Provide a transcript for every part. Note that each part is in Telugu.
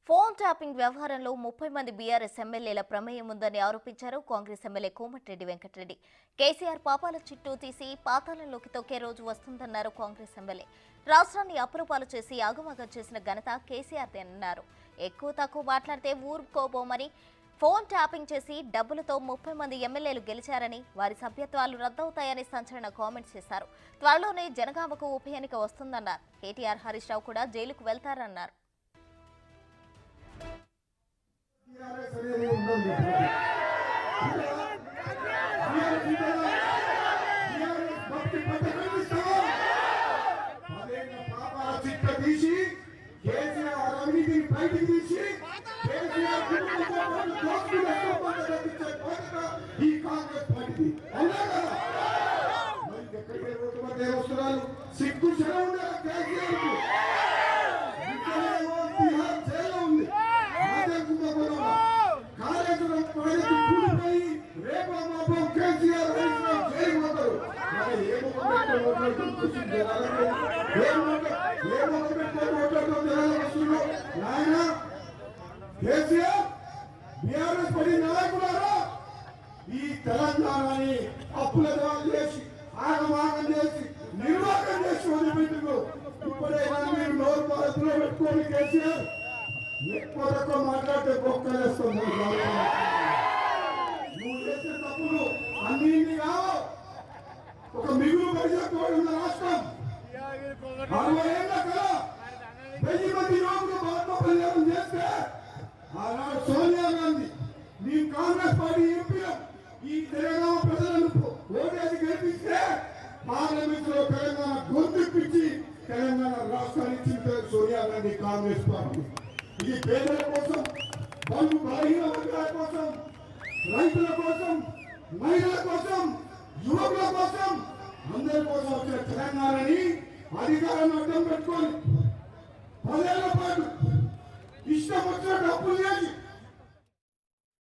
ఫోన్ ట్యాపింగ్ వ్యవహారంలో 30 మంది బీఆర్ఎస్ ఎమ్మెల్యేల ప్రమేయం ఉందని ఆరోపించారు కాంగ్రెస్ ఎమ్మెల్యే కోమటిరెడ్డి వెంకటరెడ్డి. కేసీఆర్ పాపాల చిట్టూ తీసి పాతాళంలోకి తొక్కే రోజు వస్తుందన్నారు కాంగ్రెస్ ఎమ్మెల్యే. రాష్ట్రాన్ని అప్పులపాలు చేసి ఆగమాగం చేసిన ఘనత కేసీఆర్దేనన్నారు. ఎక్కువ తక్కువ మాట్లాడితే ఊరుకోబోమని, ఫోన్ ట్యాపింగ్ చేసి డబ్బులతో 30 మంది ఎమ్మెల్యేలు గెలిచారని, వారి సభ్యత్వాలు రద్దవుతాయని సంచలన కామెంట్స్ చేశారు. త్వరలోనే జనగామకు ఉప ఎన్నిక వస్తుందన్నారు. కేటీఆర్, హరీష్ రావు కూడా జైలుకు వెళ్తారన్నారు. సిగ్గు ఈ తెలంగాణని అప్పుల చేసి ఆగమాగం చేసి నిర్వాహకం చేసి వదిలిపెట్టిండు. ఇప్పుడే మీరు నోరు పాలకులో పెట్టుకొని కేసీఆర్ ఎక్కువ తక్కువ మాట్లాడితే బొక్కలేస్తుంది. నువ్వు చేసే తప్పులు అన్ని కావు. ఒక మిగులు బడ్జెట్ ఉన్న రాష్ట్రం 60 ఏళ్ళ కదా 1000 మంది యువకులు భారతదేశం చేస్తే ఆనాడు సోనియా గాంధీ నీ కాంగ్రెస్ పార్టీ ఎంపీలు ఈ తెలంగాణ ప్రజలను ఓటేసి గెలిపిస్తే పార్లమెంట్ లో తెలంగాణ గొంతుపిచ్చి తెలంగాణ రాష్ట్రాన్ని ఇచ్చిన సోనియా గాంధీ కాంగ్రెస్ పార్టీ. ఇది పేదల కోసం, బలుగు బలహీన వర్గాల కోసం, రైతుల కోసం, మహిళల కోసం, యువకుల కోసం, అందరి కోసం వచ్చిన తెలంగాణని అధికారాన్ని అడ్డం పెట్టుకొని 10 ఏళ్ల పాటు ఇష్టం వచ్చినట్టు అప్పులు చేసి.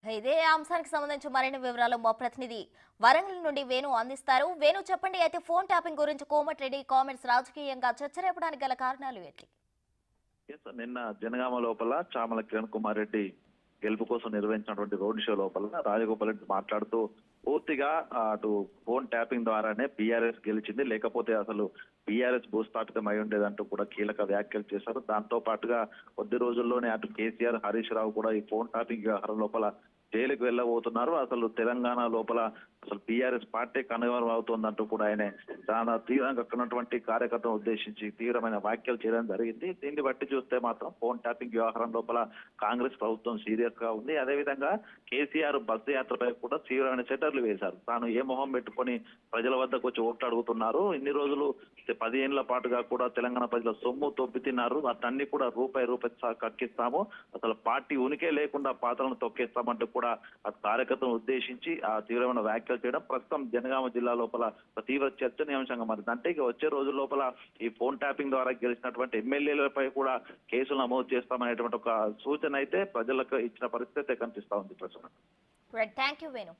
ఇదే అంశానికి సంబంధించి మరిన్ని వివరాలు మా ప్రతినిధి వరంగల్ నుండి వేణు అందిస్తారు. వేణు, చెప్పండి. అయితే ఫోన్ ట్యాపింగ్ గురించి కోమటిరెడ్డి కామెంట్స్ రాజకీయంగా చర్చ రేపడానికి గల కారణాలు ఏంటి? నిన్న జనగామ లోపల చామల కిరణ్ కుమార్ రెడ్డి గెలుపు కోసం నిర్వహించినటువంటి రోడ్ షో లోపల రాజగోపాల్ రెడ్డి మాట్లాడుతూ పూర్తిగా అటు ఫోన్ ట్యాపింగ్ ద్వారానే బీఆర్ఎస్ గెలిచింది, లేకపోతే అసలు బీఆర్ఎస్ భూస్థాపితం అయి ఉండేదంటూ కూడా కీలక వ్యాఖ్యలు చేశారు. దాంతో పాటుగా కొద్ది రోజుల్లోనే అటు కేసీఆర్, హరీష్ రావు కూడా ఈ ఫోన్ ట్యాపింగ్ వ్యవహారం లోపల జైలుకు వెళ్ళబోతున్నారు. అసలు తెలంగాణ లోపల అసలు బీఆర్ఎస్ పార్టీ కనుగొనం అవుతోందంటూ కూడా ఆయన చాలా తీవ్రంగా ఉన్నటువంటి కార్యకర్తను ఉద్దేశించి తీవ్రమైన వ్యాఖ్యలు చేయడం జరిగింది. దీన్ని బట్టి చూస్తే మాత్రం ఫోన్ ట్యాపింగ్ వ్యవహారం లోపల కాంగ్రెస్ ప్రభుత్వం సీరియస్ గా ఉంది. అదేవిధంగా కేసీఆర్ బస్సు యాత్రపై కూడా తీవ్రమైన సెటర్లు వేశారు. తాను ఏ మొహం పెట్టుకొని ప్రజల వద్దకు వచ్చి ఓట్లు అడుగుతున్నారు, ఇన్ని రోజులు 10 ఏళ్ల పాటుగా కూడా తెలంగాణ ప్రజల సొమ్ము తొప్పి తిన్నారు, అతన్ని కూడా రూపాయి కక్కిస్తాము, అసలు పార్టీ ఉనికే లేకుండా పాత్రలను తొక్కేస్తామంటూ కూడా ఆ కార్యకర్తను ఉద్దేశించి ఆ తీవ్రమైన వ్యాఖ్యలు చేయడం ప్రస్తుతం జనగామ జిల్లా లోపల తీవ్ర చర్చనీయాంశంగా మారింది. అంటే ఇక వచ్చే రోజుల లోపల ఈ ఫోన్ ట్యాపింగ్ ద్వారా గెలిచినటువంటి ఎమ్మెల్యేలపై కూడా కేసులు నమోదు చేస్తామనేటువంటి ఒక సూచన అయితే ప్రజలకు ఇచ్చిన పరిస్థితి కనిపిస్తా ఉంది. ప్రస్తుతం థ్యాంక్ యూ వేణు.